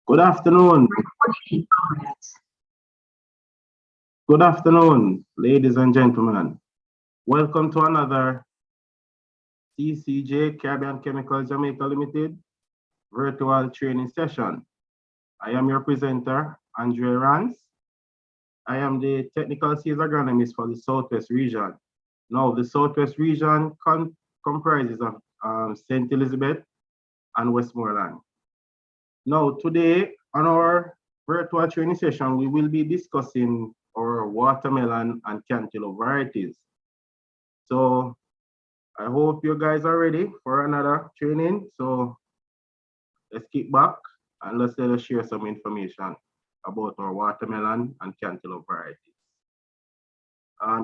Good afternoon. Good afternoon, ladies and gentlemen. Welcome to another CCJ Caribbean Chemicals Jamaica Limited virtual training session. I am your presenter, Andre Rance. I am the technical sales agronomist for the Southwest region. Now, the Southwest region comprises of St. Elizabeth and Westmoreland. Now, today on our virtual training session, we will be discussing our watermelon and cantaloupe varieties. So I hope you guys are ready for another training. So let's kick back and let us share some information about our watermelon and cantaloupe varieties.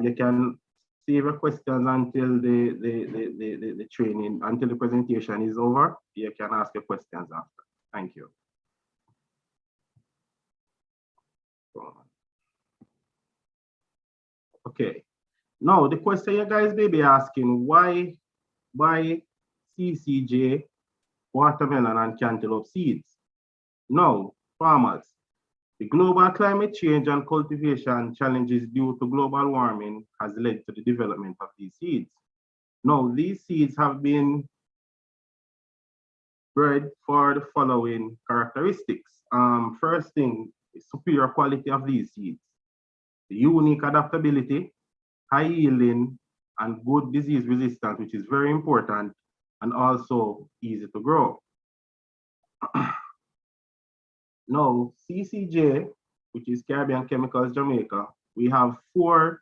You can save your questions until the training, until the presentation is over. You can ask your questions after. Thank you. Okay. Now the question you guys may be asking, why Ccj watermelon and cantaloupe seeds? Now, farmers, the global climate change and cultivation challenges due to global warming has led to the development of these seeds. Now, these seeds have been bred for the following characteristics. First thing is superior quality of these seeds, the unique adaptability, high yielding, and good disease resistance, which is very important, and also easy to grow. Now, Ccj, which is Caribbean Chemicals Jamaica, we have 4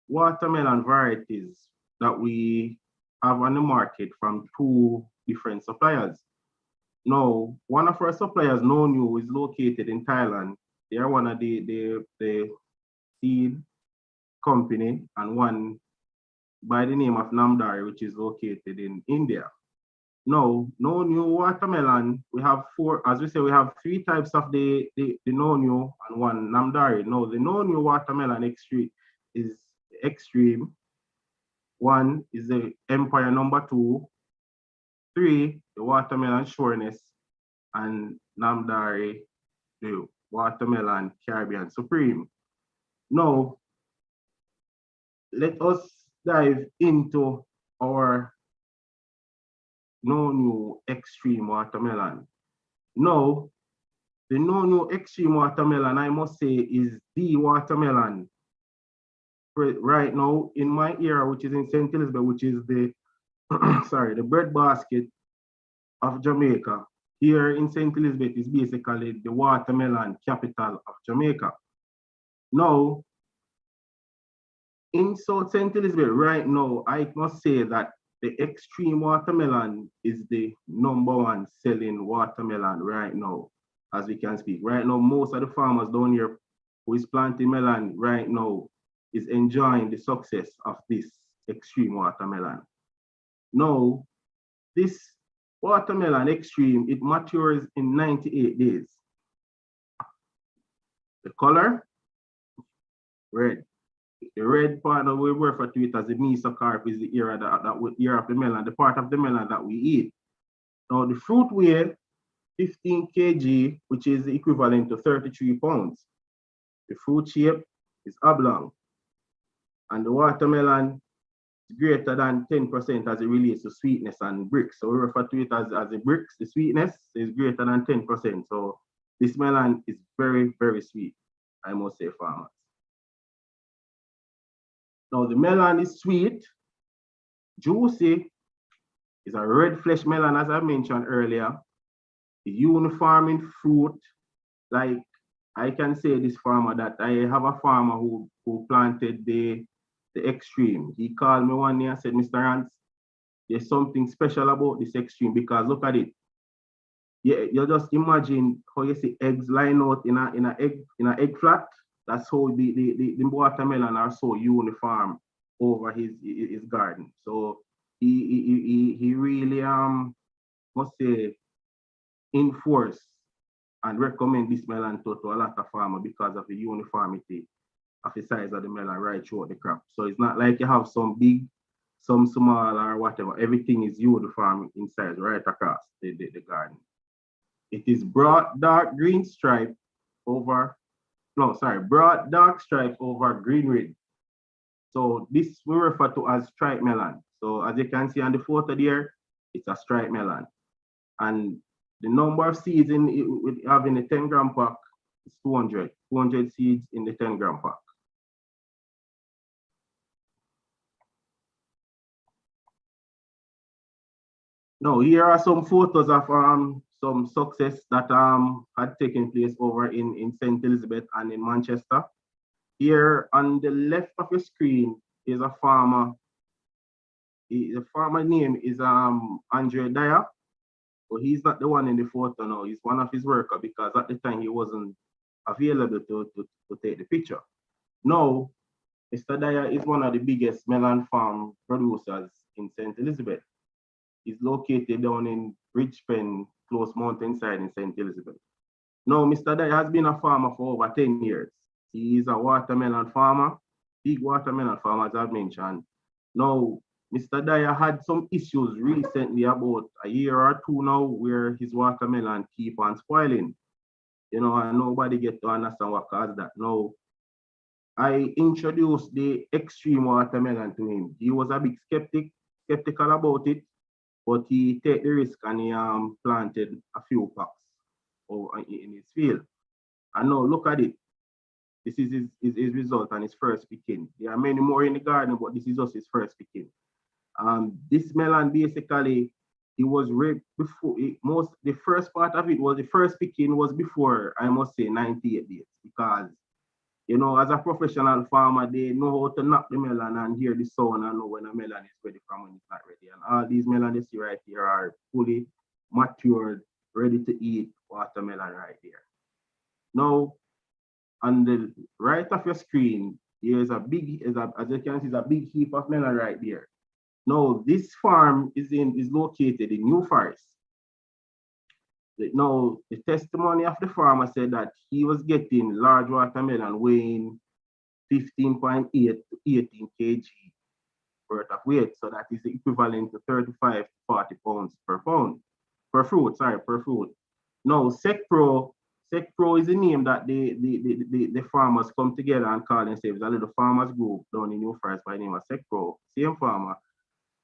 watermelon varieties that we have on the market from 2 different suppliers. Now, one of our suppliers, Nonu, is located in Thailand. They are one of the seed company, and one by the name of Namdari, which is located in India. Now, no new watermelon. We have 4, as we say, we have 3 types of the no new and 1 Namdari. Now, the no new watermelon extreme is extreme. 1 is the Empire number 2. 3, the watermelon Sureness, and Namdari, the watermelon Caribbean Supreme. Now, let us dive into our no new extreme watermelon. Now, the no new extreme watermelon, I must say, is the watermelon right now in my area, which is in St. Elizabeth, which is the sorry, the breadbasket of Jamaica. Here in St. Elizabeth is basically the watermelon capital of Jamaica. Now, in South St. Elizabeth right now, I must say that the extreme watermelon is the #1 selling watermelon right now, as we can speak. Right now, most of the farmers down here who is planting melon right now is enjoying the success of this extreme watermelon. Now, this watermelon extreme, it matures in 98 days. The color, red. The red part that we refer to it as the mesocarp is the ear of the melon, the part of the melon that we eat. Now the fruit weight, 15 kg, which is equivalent to 33 pounds. The fruit shape is oblong, and the watermelon is greater than 10% as it relates to sweetness and bricks. So we refer to it as the bricks. The sweetness is greater than 10%. So this melon is very, very sweet, I must say, farmers. Now the melon is sweet, juicy, it's a red flesh melon, as I mentioned earlier, uniform in fruit. Like I can say this farmer that I have a farmer who planted the extreme. He called me one day and said, Mr. Rance, there's something special about this extreme, because look at it. Yeah, you just imagine how you see eggs line out in an egg flat. That's how the watermelon are so uniform over his garden. So he really must say enforce and recommend this melon to a lot of farmers because of the uniformity of the size of the melon right throughout the crop. So it's not like you have some big, some small or whatever. Everything is uniform in size right across the garden. It is broad dark green stripe over, no, sorry, broad dark stripe over green red. So this we refer to as striped melon. So as you can see on the photo there, it's a striped melon. And the number of seeds in we have in the 10-gram pack is 200 seeds in the 10-gram pack. Now here are some photos of some success that had taken place over in St. Elizabeth and in Manchester. Here on the left of your screen is a farmer. The farmer name is Andre Dyer. But he's not the one in the photo now. He's one of his workers because at the time he wasn't available to take the picture. Now, Mr. Dyer is one of the biggest melon farm producers in St. Elizabeth. He's located down in Bridgepen, close mountainside in St. Elizabeth. Now, Mr. Dyer has been a farmer for over 10 years. He is a watermelon farmer, big watermelon farmer, as I've mentioned. Now, Mr. Dyer had some issues recently about a year or two now where his watermelon keep on spoiling. You know, and nobody get to understand what caused that. Now, I introduced the extreme watermelon to him. He was a big skeptical about it, but he took the risk and he planted a few packs in his field. And now look at it. This is his result and his first picking. There are many more in the garden, but this is just his first picking. This melon basically, it was ripe before the first part of it was the first picking was before, I must say, 98 days, because you know, as a professional farmer, they know how to knock the melon and hear the sound and know when a melon is ready from when it's not ready. And all these melons you see right here are fully matured, ready to eat watermelon right there. Now, on the right of your screen, there's a big, as you can see, a big heap of melon right there. Now, this farm is located in New Forest. Now, the testimony of the farmer said that he was getting large watermelon weighing 15.8 to 18 kg worth of weight. So that is equivalent to 35 to 40 pounds per fruit. Now, SecPro is the name that the farmers come together and call themselves a little farmers group down in New Forest by the name of SecPro, same farmer.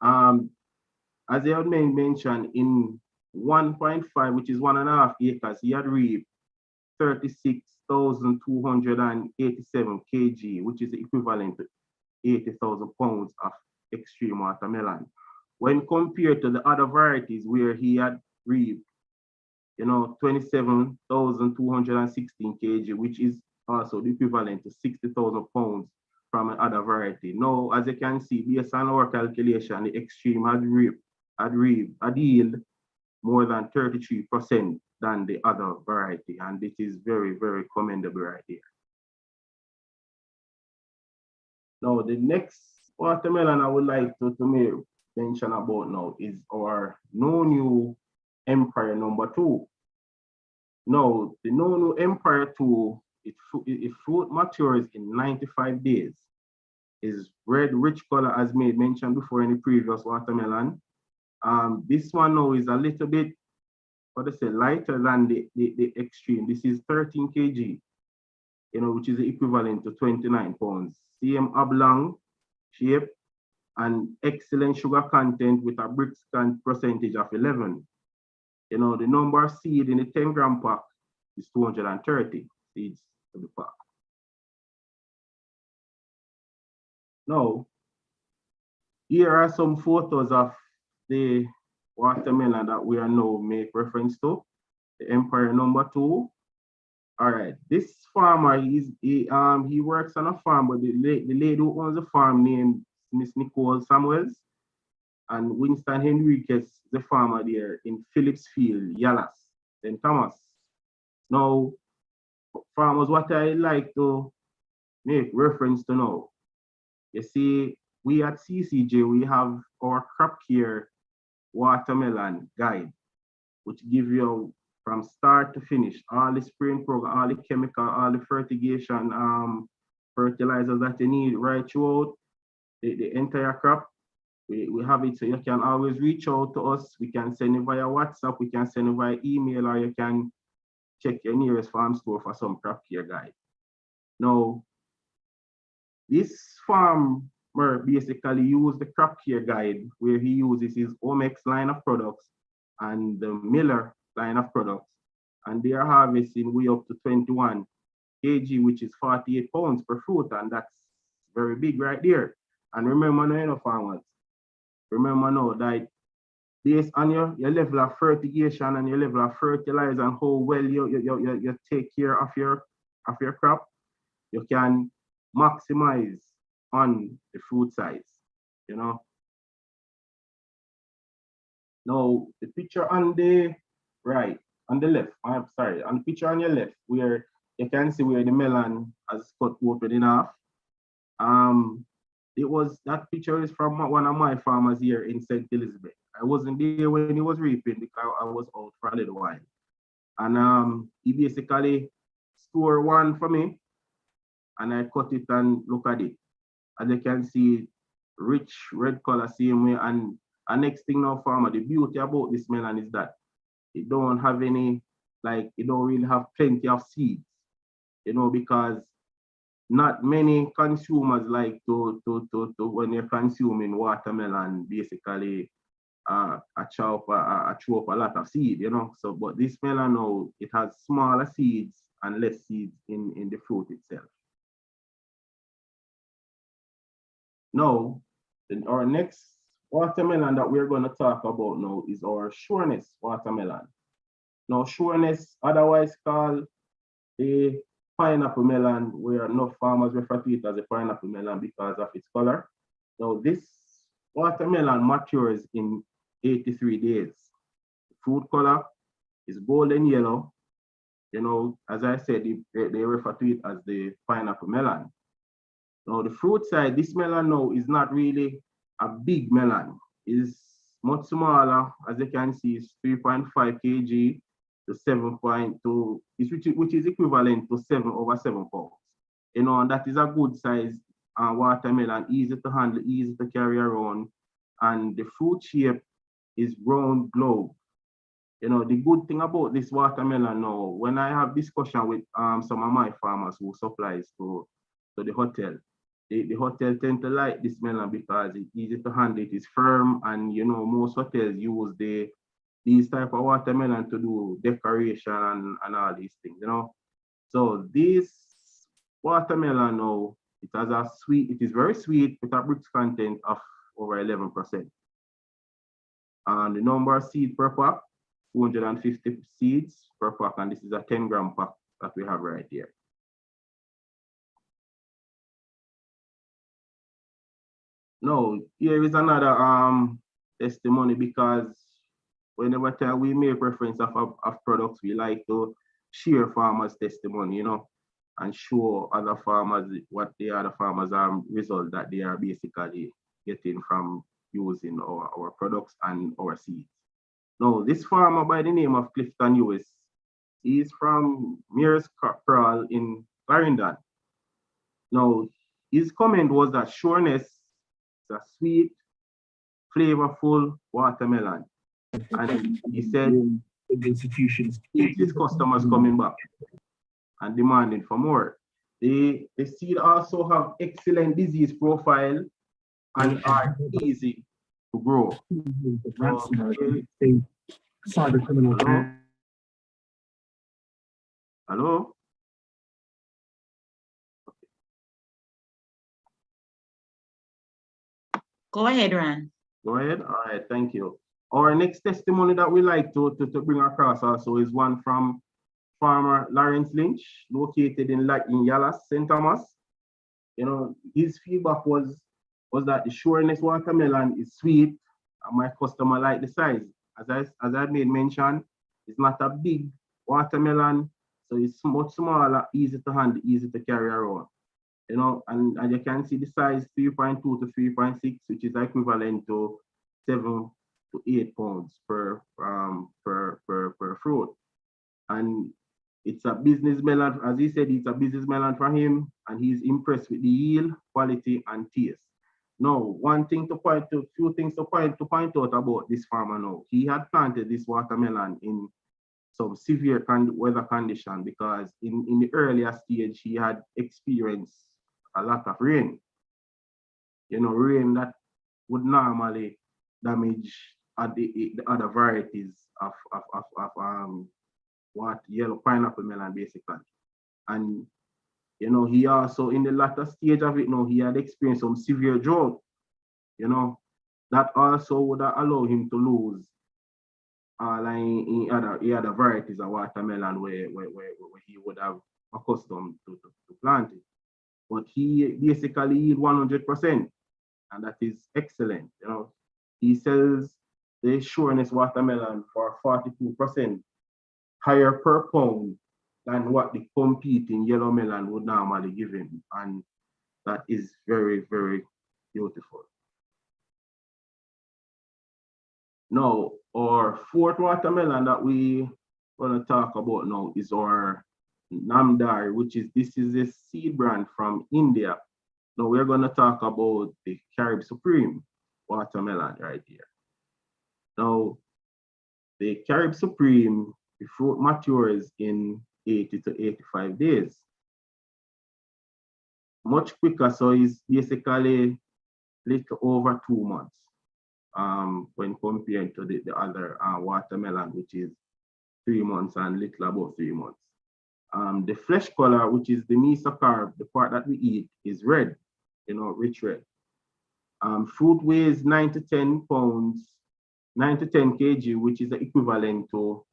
As they had mentioned, in 1.5, which is 1.5 acres, he had reaped 36,287 kg, which is equivalent to 80,000 pounds of extreme watermelon. When compared to the other varieties where he had reaped, you know, 27,216 kg, which is also the equivalent to 60,000 pounds from another variety. Now, as you can see, based on our calculation, the extreme had yield more than 33% than the other variety, and it is very, very commendable right here. Now, the next watermelon I would like to mention about now is our No New Empire number 2. Now, the No New Empire 2, it fruit matures in 95 days. Is red, rich color, as made mentioned before in the previous watermelon. This one now is a little bit, what I say, lighter than the extreme. This is 13 kg, you know, which is equivalent to 29 pounds. Same oblong shape and excellent sugar content with a Brix percentage of 11. You know, the number of seed in the 10-gram pack is 230 seeds to the pack. Now, here are some photos of the watermelon that we are now make reference to, the Empire number 2. All right, this farmer, he works on a farm, but the lady who owns the farm named Miss Nicole Samuels, and Winston Henriquez, the farmer there in Phillipsfield, Yallas, St. Thomas. Now, farmers, what I like to make reference to now, you see, we at CCJ, we have our crop care watermelon guide, which give you from start to finish, all the spraying program, all the chemical, all the fertigation, fertilizers that you need right throughout the entire crop. We have it, so you can always reach out to us. We can send it via WhatsApp, we can send it via email, or you can check your nearest farm store for some crop care guide. Now, this farmer basically used the crop care guide where he uses his Omex line of products and the Miller line of products, and they are harvesting way up to 21 kg, which is 48 pounds per fruit, and that's very big right there. And remember now, you know, farmers, remember now that based on your level of fertigation and your level of fertilizer and how well you take care of your crop, you can maximize on the fruit size, you know. Now the picture on the right, on the left, I'm sorry, on the picture on your left, where you can see where the melon has cut open in half. That picture is from one of my farmers here in St. Elizabeth. I wasn't there when he was reaping because I was out for a little while. And he basically scored one for me, and I cut it and look at it. As you can see, rich red color same way. And next thing now, farmer, the beauty about this melon is that it don't have any, like, it don't really have plenty of seeds, you know, because not many consumers like to when you're consuming watermelon, basically chew up a lot of seed, you know. So, but this melon now, it has smaller seeds and less seeds in the fruit itself. Now, our next watermelon that we're going to talk about now is our Sureness watermelon. Now, Sureness, otherwise called a pineapple melon, where enough farmers refer to it as a pineapple melon because of its color. Now, this watermelon matures in 83 days. The fruit color is golden yellow. You know, as I said, they refer to it as the pineapple melon. Now, the fruit side, this melon now is not really a big melon. It's much smaller, as you can see, it's 3.5 kg to 7.2, which is equivalent to 7/7 pounds. You know, and that is a good size watermelon, easy to handle, easy to carry around, and the fruit shape is round globe. You know, the good thing about this watermelon now, when I have discussion with some of my farmers who supplies to the hotel, the hotel tend to like this melon because it's easy to handle, it is firm, and you know, most hotels use these type of watermelon to do decoration and all these things, you know. So this watermelon now, it is very sweet with a brix content of over 11%. And the number of seeds per pack, 250 seeds per pack, and this is a 10-gram pack that we have right here. Now, here is another testimony, because whenever time we make reference of products, we like to share farmers' testimony, you know, and show other farmers what the other farmers are result that they are basically getting from using our products and our seeds. Now, this farmer by the name of Clifton US, he's from Mears Crawl in Clarendon. Now, his comment was that Sureness is a sweet, flavorful watermelon. And he said institutions keep his customers coming back and demanding for more. The seed also have excellent disease profile and are easy to grow. Hello? Go ahead, Ron. Go ahead. All right, thank you. Our next testimony that we like to bring across also is one from farmer Lawrence Lynch, located in Yallas, St. Thomas. You know, his feedback was that the Sureness watermelon is sweet and my customer like the size. As I made mention, it's not a big watermelon, so it's much smaller, easy to handle, easy to carry around. You know, and you can see the size 3.2 to 3.6, which is equivalent to 7 to 8 pounds per fruit. And it's a business melon, as he said, it's a business melon for him, and he's impressed with the yield, quality, and taste. Now, one thing to point to, few things to point out about this farmer now. He had planted this watermelon in some severe weather condition because in the earlier stage he had experienced a lot of rain. You know, rain that would normally damage the other varieties of what yellow pineapple melon basically. And you know, he also in the latter stage of it now, he had experienced some severe drought. You know, that also would allow him to lose like in other varieties of watermelon where he would have accustomed to plant it. But he basically yield 100%, and that is excellent. You know, he sells the Sureness watermelon for 42% higher per pound than what the competing yellow melon would normally give him, and that is very, very beautiful. Now, our fourth watermelon that we want to talk about now is our Namdar, which is this is a seed brand from India. Now we're going to talk about the Carib Supreme watermelon right here. Now, the Carib Supreme, the fruit matures in 80 to 85 days. Much quicker, so it's basically little over 2 months when compared to the other watermelon, which is 3 months and little about 3 months. The flesh color, which is the mesocarp, the part that we eat, is red, you know, rich red. Fruit weighs 9 to 10 pounds, 9 to 10 kg, which is the equivalent to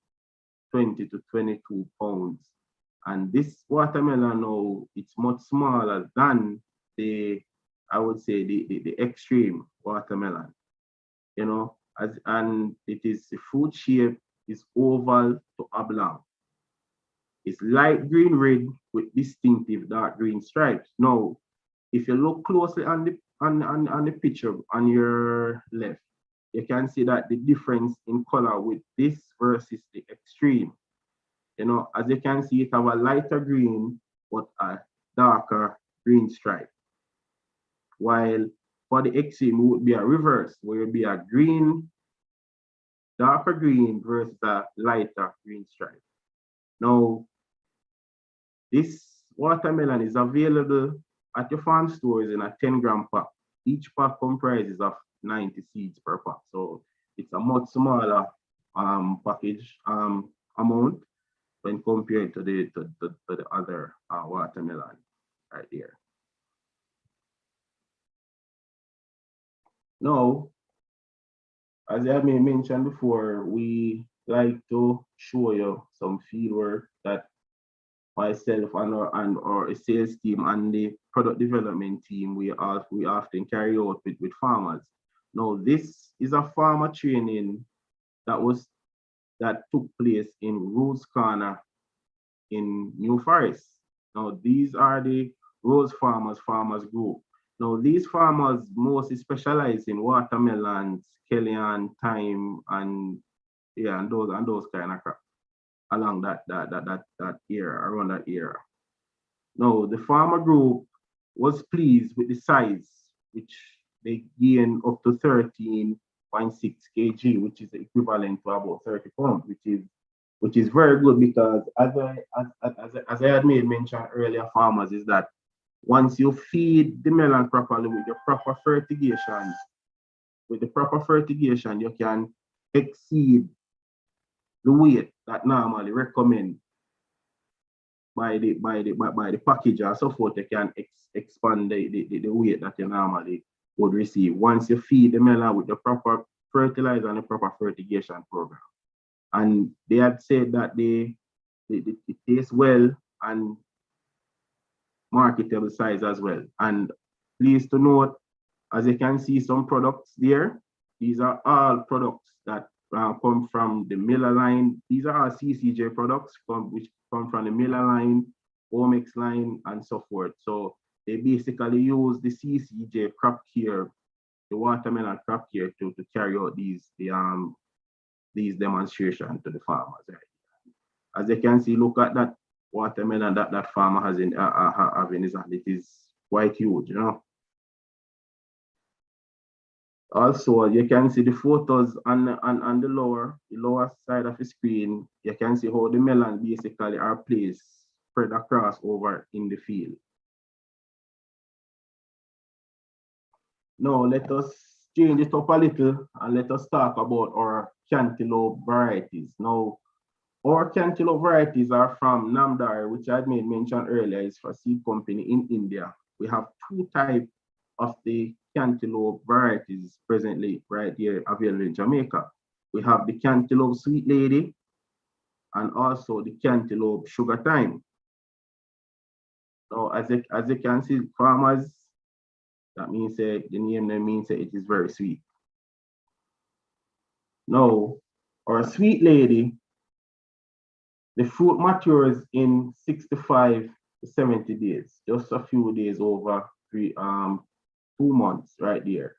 20 to 22 pounds. And this watermelon now, it's much smaller than I would say, the extreme watermelon, you know, and it is the fruit shape is oval to oblong. It's light green red with distinctive dark green stripes. Now, if you look closely on the picture on your left, you can see that the difference in color with this versus the extreme. You know, as you can see, it have a lighter green but a darker green stripe. While for the extreme, it would be a reverse, where it would be a green, darker green versus a lighter green stripe. Now, this watermelon is available at your farm stores in a 10-gram pack. Each pack comprises of 90 seeds per pack. So it's a much smaller package amount when compared to the other watermelon right here. Now, as I may mentioned before, we like to show you some field work that myself and our sales team and the product development team we often carry out with farmers. Now, this is a farmer training that took place in Rose Corner in New Forest. Now, these are the Rose Farmers Group. Now, these farmers mostly specialize in watermelons, scallion, thyme, and those kind of crops along that era, around that era. Now, the farmer group was pleased with the size, which they gained up to 13.6 kg, which is equivalent to about 30 pounds, which is very good because as I had made mention earlier, farmers, is that once you feed the melon properly with the proper fertigation, you can exceed the weight that normally recommend by the package or so forth. You can expand the weight that you normally would receive once you feed the melon with the proper fertilizer and the proper fertigation program. And they had said that it tastes well and marketable size as well. And please to note, as you can see some products there, these are all products that come from the Miller line. These are our Ccj's products which come from the Miller line, Omex line, and so forth. So they basically use the Ccj's crop care, the watermelon crop care to carry out these demonstrations to the farmers. As you can see, look at that watermelon that farmer has having his hand. It is quite huge, you know. Also, you can see the photos on the lower side of the screen. You can see how the melon basically are placed spread across over in the field. Now let us change it up a little and let us talk about our cantaloupe varieties. Now, our cantaloupe varieties are from Namdar, which I had made mention earlier, is for seed company in India. We have two types of the cantaloupe varieties presently right here available in Jamaica. We have the cantaloupe sweet lady and also the cantaloupe sugar time. Now, as you can see, farmers, that means the name that means it is very sweet. Now, our sweet lady, the fruit matures in 65 to 70 days, just a few days over 2 months right there.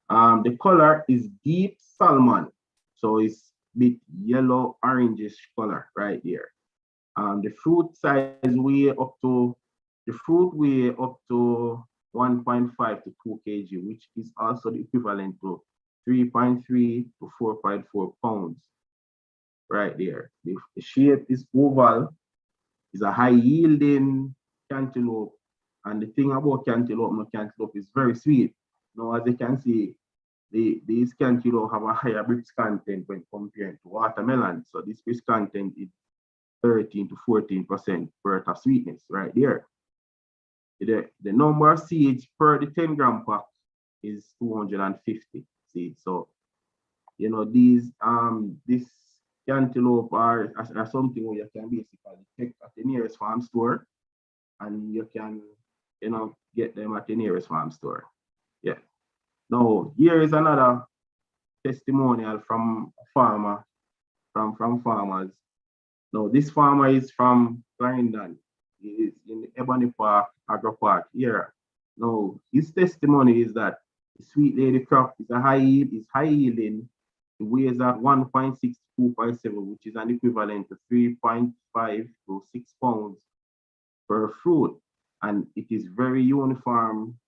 The color is deep salmon, so it's bit yellow orangish color right there. The fruit weigh up to 1.5 to 2 kg, which is also the equivalent to 3.3 to 4.4 pounds right there. The shape is oval, is a high yielding cantaloupe. And the thing about cantaloupe is very sweet. Now, as you can see, these cantaloupe have a higher BRICS content when compared to watermelon. So this BRICS content is 13 to 14% worth of sweetness right there. The number of seeds per the 10 gram pack is 250 seeds. So, you know, this cantaloupe are something where you can basically check at the nearest farm store and you can, you know, get them at the nearest farm store. Yeah. Now, here is another testimonial from a farmer, from farmers. Now, this farmer is from Clarendon. He is in the Ebony Park, Agro Park here. Now, his testimony is that the sweet lady crop is high yielding. It weighs at 1.6 to 2.7, which is an equivalent to 3.5 to 6 pounds per fruit. And it is very uniform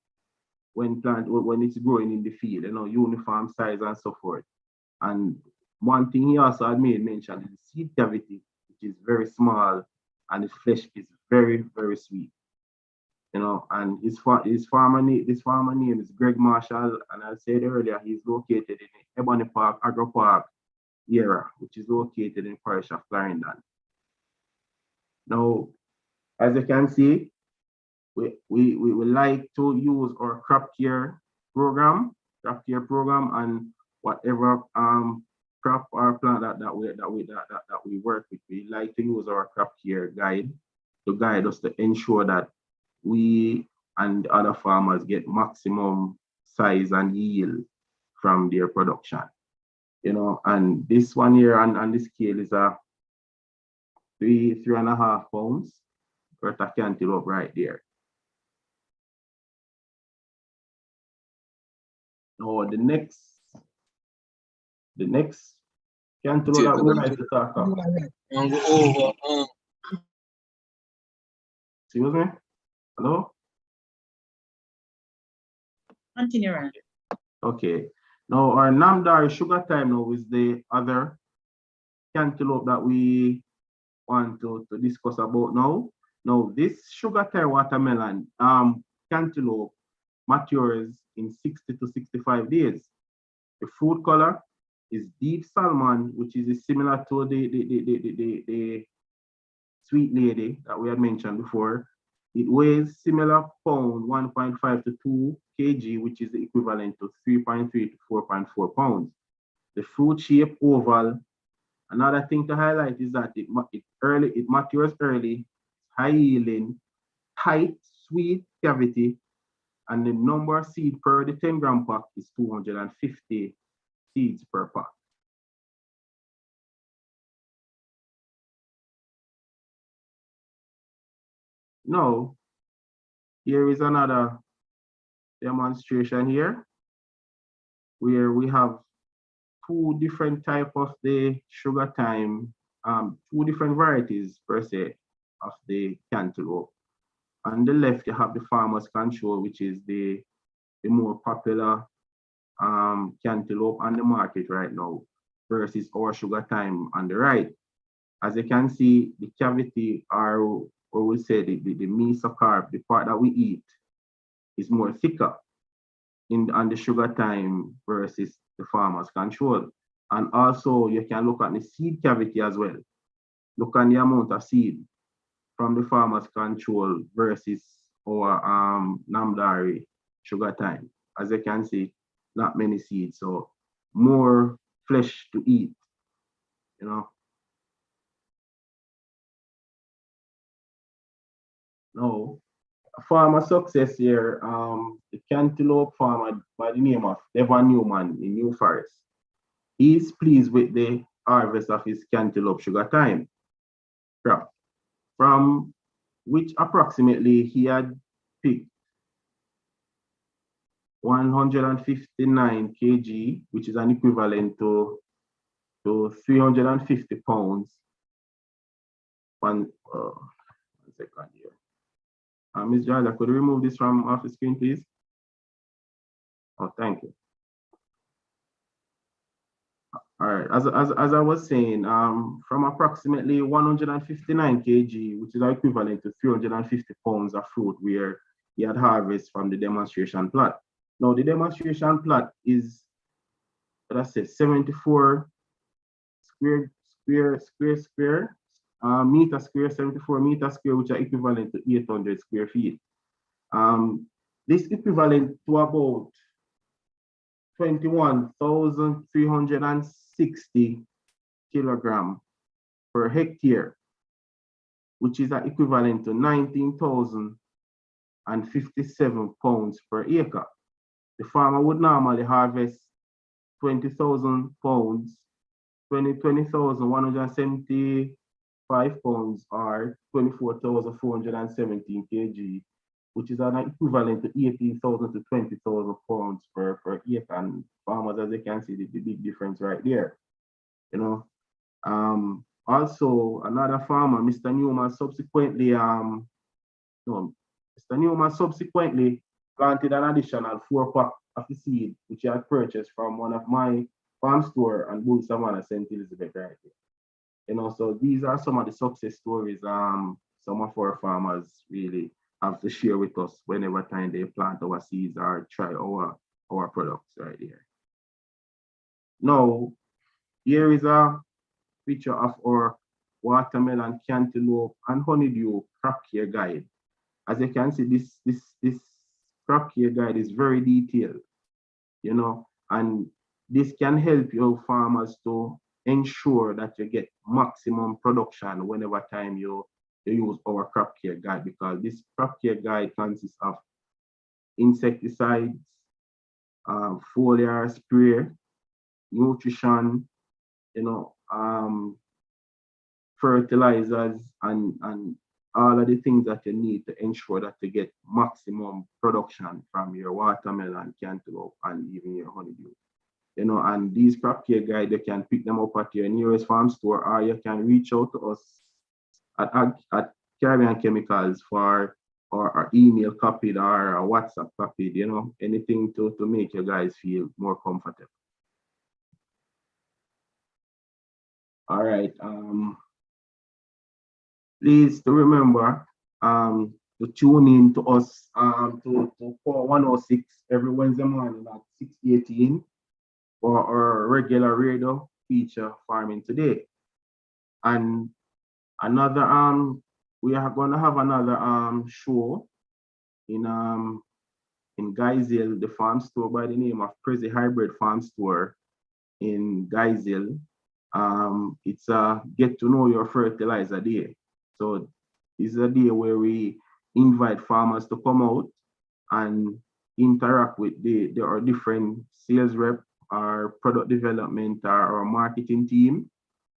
when it's growing in the field, you know, uniform size and so forth. And one thing he also had made mention is the seed cavity, which is very small, and the flesh is very, very sweet. You know, and this farmer name is Greg Marshall, and I said earlier, he's located in Ebony Park, Agro Park area, which is located in parish of Clarendon. Now, as you can see, we like to use our crop care program, and whatever crop or plant that we work with. We like to use our crop care guide to guide us to ensure that we and other farmers get maximum size and yield from their production. You know, and this one here on the scale is a 3.5 pounds worth of cantaloupe right there. Now the next cantaloupe that we like to talk about. Excuse me? Hello? Continue, Rand. Okay. Now our Namdar sugar time now is the other cantaloupe that we want to discuss about now. Now this sugar time watermelon cantaloupe matures in 60 to 65 days. The fruit color is deep salmon, which is similar to the sweet lady that we had mentioned before. It weighs similar pound, 1.5 to 2 kg, which is the equivalent to 3.3 to 4.4 pounds. The fruit shape oval. Another thing to highlight is that it matures early, high yielding, tight, sweet cavity, and the number of seed per the 10 gram pack is 250 seeds per pack. Now, here is another demonstration here where we have two different type of the sugar time, two different varieties per se of the cantaloupe. On the left, you have the farmer's control, which is the more popular Cantaloupe on the market right now versus our sugar time on the right. As you can see, the cavity or we say the mesocarp, the part that we eat, is more thicker on the sugar time versus the farmer's control. And also you can look at the seed cavity as well. Look at the amount of seed from the farmer's control versus our Namdari sugar time. As you can see, not many seeds, so more flesh to eat, you know. Now, farmer success here, the Cantaloupe farmer by the name of Devon Newman in New Forest. He is pleased with the harvest of his cantaloupe sugar time crop, from which approximately he had picked 159 kg, which is an equivalent to 350 pounds. One second here. Ms. Jada, could you remove this from off the screen, please? Oh, thank you. All right, as I was saying, from approximately 159 kg, which is equivalent to 350 pounds of fruit, where he had harvest from the demonstration plot. Now, the demonstration plot is, let's say, 74 meter square, 74 meter square, which are equivalent to 800 square feet. This equivalent to about 21,360 kilogram per hectare, which is equivalent to 19,057 pounds per acre. The farmer would normally harvest 20,000 pounds, 20,175 pounds, or 24,417 kg, which is an equivalent to 18,000 to 20,000 pounds per acre. And farmers, as you can see, the big difference right there. You know, also another farmer, Mr. Newman, subsequently planted an additional 4-pack of the seed, which he had purchased from one of my farm store and Bull Savannah, St. Elizabeth, right here. You know, so these are some of the success stories some of our farmers really have to share with us whenever time they plant our seeds or try our products right here. Now, here is a picture of our watermelon, cantaloupe, and honeydew crop care guide. As you can see, this crop care guide is very detailed, you know, and this can help your farmers to ensure that you get maximum production whenever time you use our crop care guide, because this crop care guide consists of insecticides, foliar spray, nutrition, you know, fertilizers, and all of the things that you need to ensure that you get maximum production from your watermelon, cantaloupe, and even your honeydew. You know, and these crop care guide, you can pick them up at your nearest farm store, or you can reach out to us at Caribbean Chemicals for or email copied or a WhatsApp copied, you know, anything to make you guys feel more comfortable. All right. Please to remember to tune in to us to 106 every Wednesday morning at 6:18 for our regular radio feature, Farming Today. And another we are going to have another show in Geisel, the farm store by the name of Prezi Hybrid Farm Store in Geisel. It's a get to know your fertilizer day. So it's a day where we invite farmers to come out and interact with our different sales rep, our product development, our marketing team,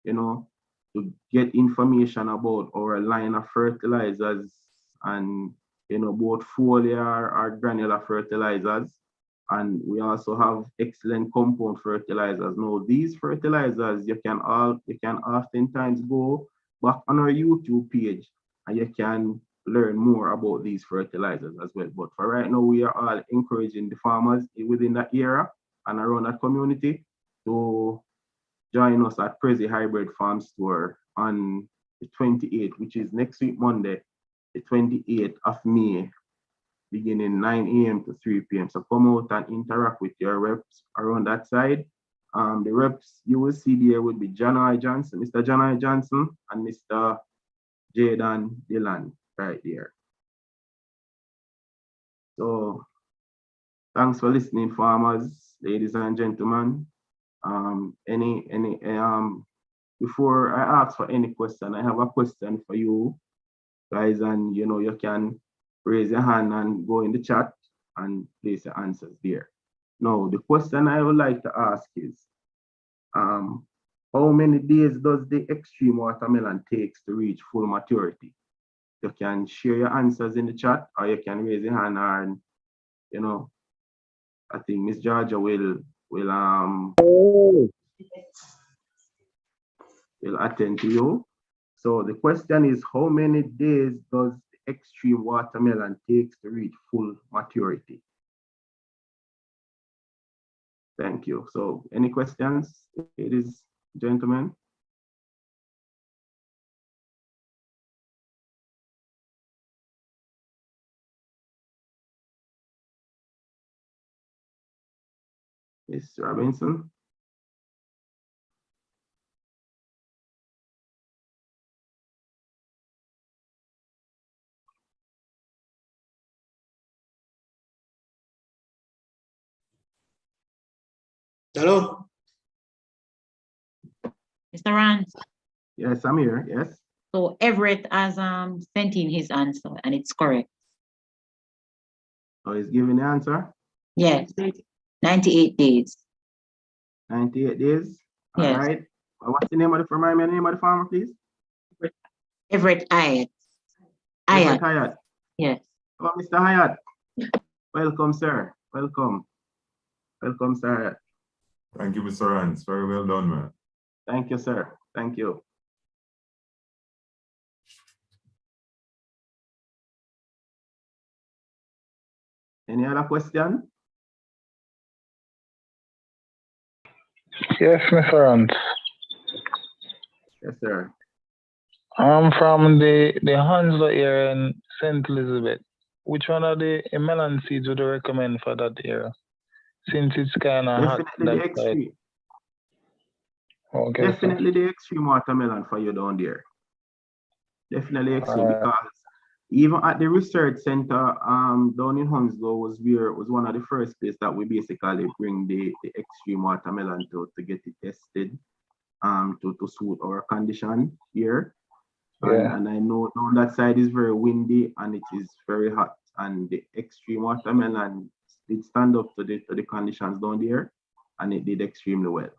you know, to get information about our line of fertilizers and, you know, both foliar or granular fertilizers. And we also have excellent compound fertilizers. Now, these fertilizers, you can oftentimes go back on our YouTube page and you can learn more about these fertilizers as well. But for right now, we are all encouraging the farmers within that area and around that community to join us at Prezi Hybrid Farm Store on the 28th, which is next week, Monday, the 28th of May, beginning 9 a.m. to 3 p.m. So come out and interact with your reps around that side. The reps you will see there would be John Johnson, Mr. John Johnson, and Mr. Jaden Dillon right there. So thanks for listening, farmers, ladies and gentlemen. Before I ask for any question, I have a question for you guys, and you can raise your hand and go in the chat and place your answers there. Now, the question I would like to ask is, how many days does the extreme watermelon takes to reach full maturity? You can share your answers in the chat, or you can raise your hand, and I think Miss Georgia will attend to you. So the question is, how many days does the extreme watermelon takes to reach full maturity? Thank you. So any questions, ladies, gentlemen? Ms. Robinson? Hello? Mr. Rance, Yes, I'm here. Yes. so Everett has sent in his answer and it's correct. So he's giving the answer? Yes, 98 days. 98 days. All Yes. right. What's the name of the farmer? Remind me the name of the farmer, please. Everett Hyatt. Everett Hyatt, Hyatt. yes. Oh, Mr. Hyatt. Welcome, sir. Welcome. Welcome, sir Hyatt. Thank you, Mr. Rance. Very well done, man. Thank you, sir. Thank you. Any other question? Yes, Mr. Rance. Yes, sir. I'm from the Hanslow area in St. Elizabeth. Which one of the melon seeds would you recommend for that area? Since it's kind of hot. Definitely the extreme. Okay. Definitely the extreme watermelon for you down there. Definitely extreme, because even at the research center down in Hounslow was one of the first places that we basically bring the extreme watermelon to get it tested to suit our condition here. Yeah. And I know down that side is very windy and it is very hot, and the extreme watermelon did stand up to the conditions down there, and it did extremely well.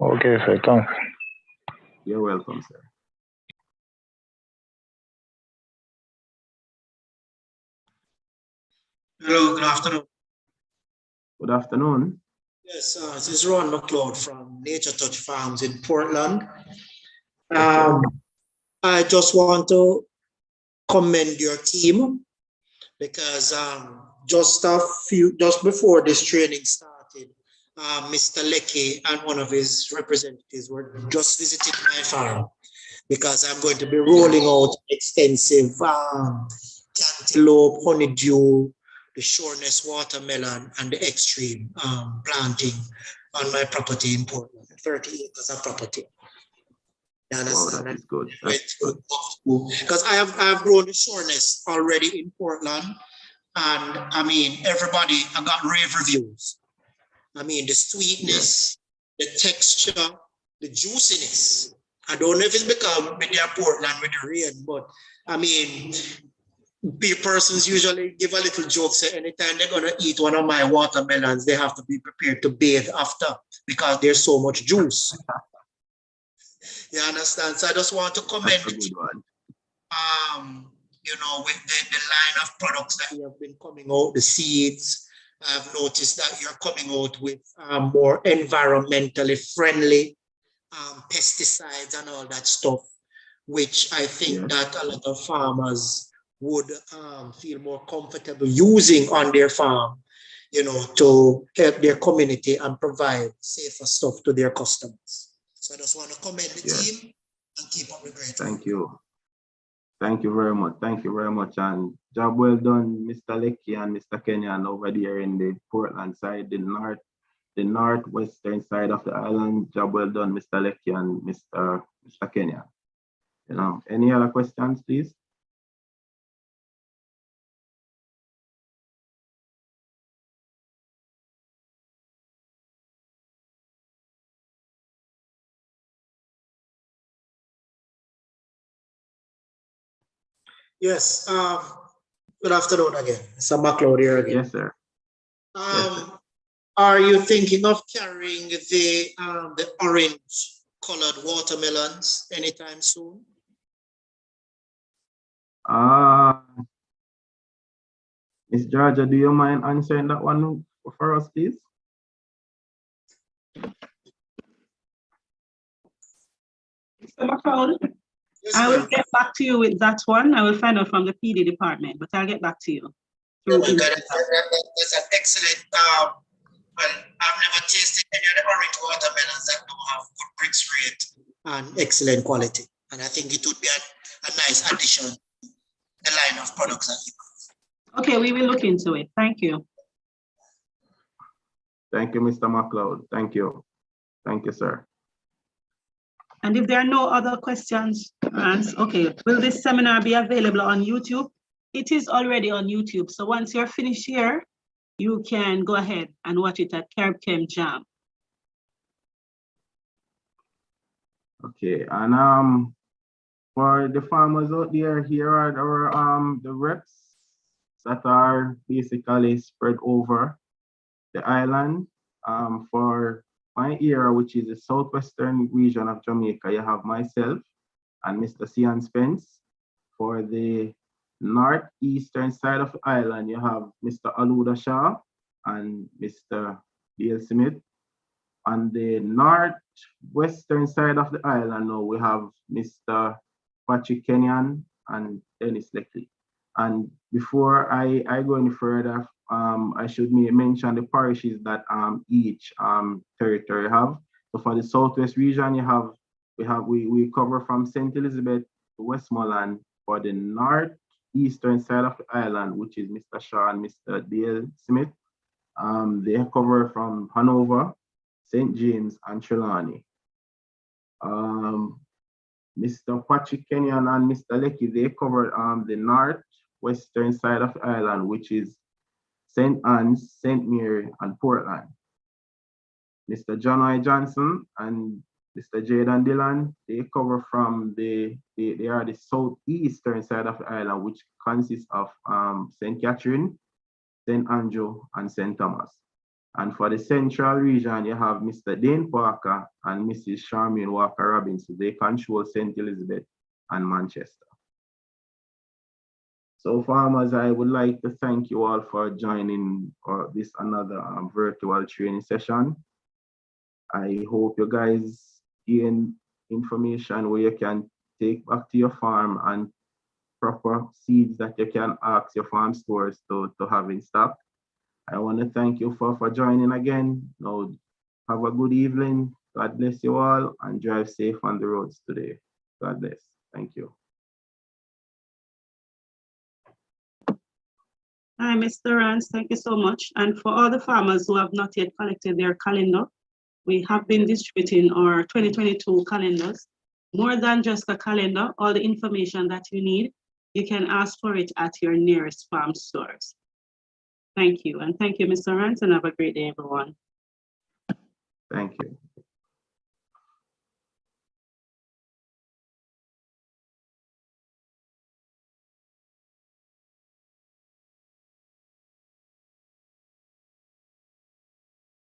Okay, sir. Thanks. You're welcome, sir. Hello, good afternoon. Good afternoon. Yes, this is Ron McLeod from Nature Touch Farms in Portland. Yes, I just want to commend your team because just before this training started, Mr. Lecky and one of his representatives were just visiting my farm because I'm going to be rolling out extensive cantaloupe, honeydew, the Sureness watermelon, and the extreme planting on my property in Portland, 30 acres of property. You understand? Wow, that is good. Because I have grown the Sureness already in Portland, and I mean, everybody, I got rave reviews. I mean, the sweetness, the texture, the juiciness. I don't know if it's because with their Portland with the rain, but I mean, persons usually give a little joke, say anytime they're going to eat one of my watermelons, they have to be prepared to bathe after because there's so much juice. You understand? So I just want to commend you, with the line of products that you have been coming out, the seeds. I've noticed that you're coming out with more environmentally friendly pesticides and all that stuff, which I think that a lot of farmers would feel more comfortable using on their farm. you know, to help their community and provide safer stuff to their customers. So I just want to commend the Yes. team and keep up the great work. Thank you. Thank you very much. Thank you very much. And job well done, Mr. Lecky and Mr. Kenyan over there in the Portland side, the northwestern side of the island. Job well done, Mr. Lecky and Mr. Kenyan. You know, any other questions, please? Yes. Good afternoon again. Mr. McLeod here again. Yes, sir. Yes, sir. Are you thinking of carrying the orange colored watermelons anytime soon? Miss Georgia, do you mind answering that one for us, please? Mr. McLeod, Yes, I will ma'am. get back to you with that one. I will find out from the PD department, but I'll get back to you. Yeah, through well, email. that's an excellent. Well, I've never tasted any of the orange watermelons that don't have good bricks rate and excellent quality. And I think it would be a nice addition to the line of products that you have. Okay, we will look into it. Thank you. Thank you, Mr. McLeod. Thank you. Thank you, sir. And if there are no other questions, okay, will this seminar be available on YouTube? It is already on YouTube. So once you're finished here, you can go ahead and watch it at Carib Chem Jam. Okay, and for the farmers out there, here are our the reps that are basically spread over the island. For my area, which is the southwestern region of Jamaica, you have myself and Mr. Cian Spence. For the northeastern side of the island, you have Mr. Aluda Shah and Mr. Dale Smith. On the northwestern side of the island, now we have Mr. Patrick Kenyan and Dennis Leckley. And before I go any further, I should mention the parishes that each territory have. So for the southwest region, we cover from St. Elizabeth to Westmoreland. For the northeastern side of the island, which is Mr. Shaw and Mr. Dale Smith, they cover from Hanover, St. James, and Trelawney. Mr. Patrick Kenyan and Mr. Lecky, they covered the northwestern side of the island, which is St. Anne's, St. Mary, and Portland. Mr. John I. Johnson and Mr. Jaden Dillon, they cover from they are the southeastern side of the island, which consists of St. Catherine, St. Andrew, and St. Thomas. And for the central region, you have Mr. Dane Parker and Mrs. Charmaine Walker Robinson. They control St. Elizabeth and Manchester. So farmers, I would like to thank you all for joining this another virtual training session. I hope you guys gain information where you can take back to your farm and proper seeds that you can ask your farm stores to have in stock. I want to thank you for joining again. Now, have a good evening. God bless you all and drive safe on the roads today. God bless. Thank you. Hi, Mr. Rance, thank you so much. And for all the farmers who have not yet collected their calendar, we have been distributing our 2022 calendars. More than just a calendar, all the information that you need, you can ask for it at your nearest farm stores. Thank you. And thank you, Mr. Rance, and have a great day, everyone. Thank you.